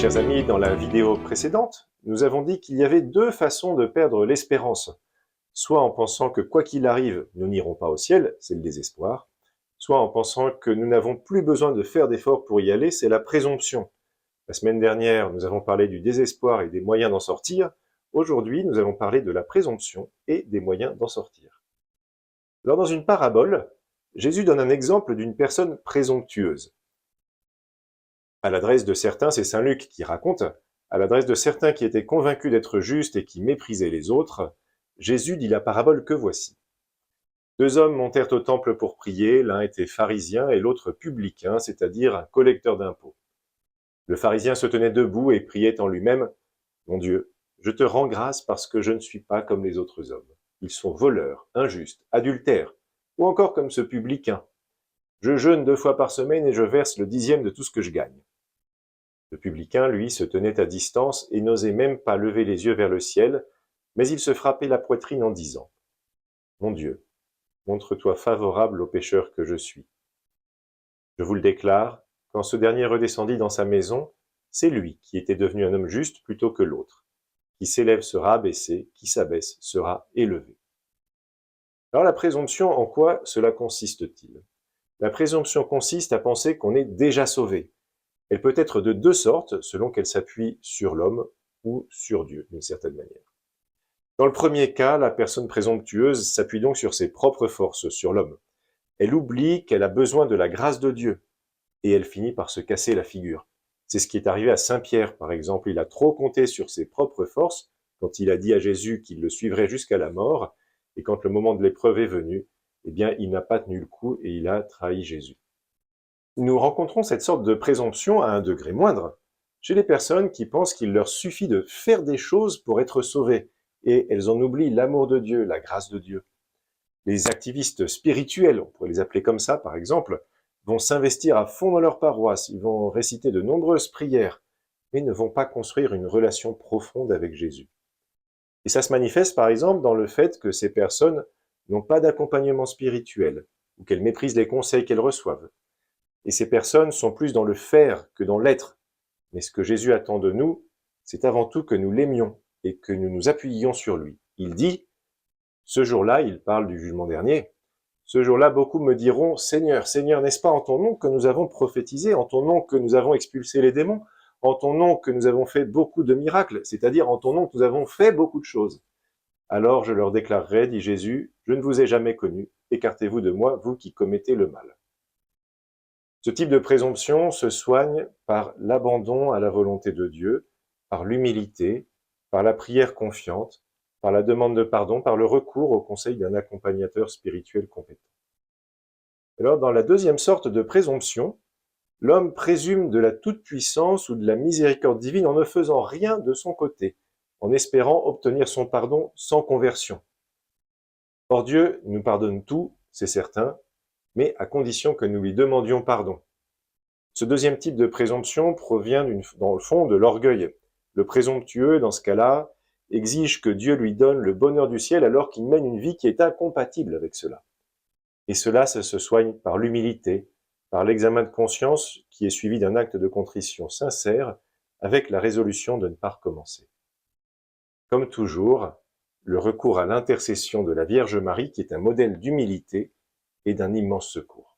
Chers amis, dans la vidéo précédente, nous avons dit qu'il y avait deux façons de perdre l'espérance. Soit en pensant que quoi qu'il arrive, nous n'irons pas au ciel, c'est le désespoir, soit en pensant que nous n'avons plus besoin de faire d'efforts pour y aller, c'est la présomption. La semaine dernière, nous avons parlé du désespoir et des moyens d'en sortir. Aujourd'hui, nous allons parler de la présomption et des moyens d'en sortir. Alors, dans une parabole, Jésus donne un exemple d'une personne présomptueuse. À l'adresse de certains, c'est saint Luc qui raconte, à l'adresse de certains qui étaient convaincus d'être justes et qui méprisaient les autres, Jésus dit la parabole que voici. Deux hommes montèrent au temple pour prier, l'un était pharisien et l'autre publicain, c'est-à-dire un collecteur d'impôts. Le pharisien se tenait debout et priait en lui-même, « Mon Dieu, je te rends grâce parce que je ne suis pas comme les autres hommes. Ils sont voleurs, injustes, adultères, ou encore comme ce publicain. Je jeûne 2 fois par semaine et je verse le 10e de tout ce que je gagne. » Le publicain, lui, se tenait à distance et n'osait même pas lever les yeux vers le ciel, mais il se frappait la poitrine en disant, « Mon Dieu, montre-toi favorable au pécheur que je suis. » Je vous le déclare, quand ce dernier redescendit dans sa maison, c'est lui qui était devenu un homme juste plutôt que l'autre. Qui s'élève sera abaissé, qui s'abaisse sera élevé. Alors la présomption, en quoi cela consiste-t-il? La présomption consiste à penser qu'on est déjà sauvé. Elle peut être de deux sortes, selon qu'elle s'appuie sur l'homme ou sur Dieu, d'une certaine manière. Dans le premier cas, la personne présomptueuse s'appuie donc sur ses propres forces, sur l'homme. Elle oublie qu'elle a besoin de la grâce de Dieu, et elle finit par se casser la figure. C'est ce qui est arrivé à saint Pierre, par exemple. Il a trop compté sur ses propres forces, quand il a dit à Jésus qu'il le suivrait jusqu'à la mort, et quand le moment de l'épreuve est venu, eh bien, il n'a pas tenu le coup et il a trahi Jésus. Nous rencontrons cette sorte de présomption à un degré moindre, chez les personnes qui pensent qu'il leur suffit de faire des choses pour être sauvées, et elles en oublient l'amour de Dieu, la grâce de Dieu. Les activistes spirituels, on pourrait les appeler comme ça par exemple, vont s'investir à fond dans leur paroisse, ils vont réciter de nombreuses prières, mais ne vont pas construire une relation profonde avec Jésus. Et ça se manifeste par exemple dans le fait que ces personnes n'ont pas d'accompagnement spirituel, ou qu'elles méprisent les conseils qu'elles reçoivent. Et ces personnes sont plus dans le faire que dans l'être. Mais ce que Jésus attend de nous, c'est avant tout que nous l'aimions et que nous nous appuyions sur lui. Il dit, ce jour-là, il parle du jugement dernier, ce jour-là, beaucoup me diront, Seigneur, Seigneur, n'est-ce pas en ton nom que nous avons prophétisé, en ton nom que nous avons expulsé les démons, en ton nom que nous avons fait beaucoup de miracles, c'est-à-dire en ton nom que nous avons fait beaucoup de choses. Alors je leur déclarerai, dit Jésus, je ne vous ai jamais connu, écartez-vous de moi, vous qui commettez le mal. Ce type de présomption se soigne par l'abandon à la volonté de Dieu, par l'humilité, par la prière confiante, par la demande de pardon, par le recours au conseil d'un accompagnateur spirituel compétent. Alors, dans la deuxième sorte de présomption, l'homme présume de la toute-puissance ou de la miséricorde divine en ne faisant rien de son côté, en espérant obtenir son pardon sans conversion. Or Dieu nous pardonne tout, c'est certain, mais à condition que nous lui demandions pardon. Ce deuxième type de présomption provient dans le fond de l'orgueil. Le présomptueux, dans ce cas-là, exige que Dieu lui donne le bonheur du ciel alors qu'il mène une vie qui est incompatible avec cela. Et cela, ça se soigne par l'humilité, par l'examen de conscience qui est suivi d'un acte de contrition sincère avec la résolution de ne pas recommencer. Comme toujours, le recours à l'intercession de la Vierge Marie qui est un modèle d'humilité et d'un immense secours.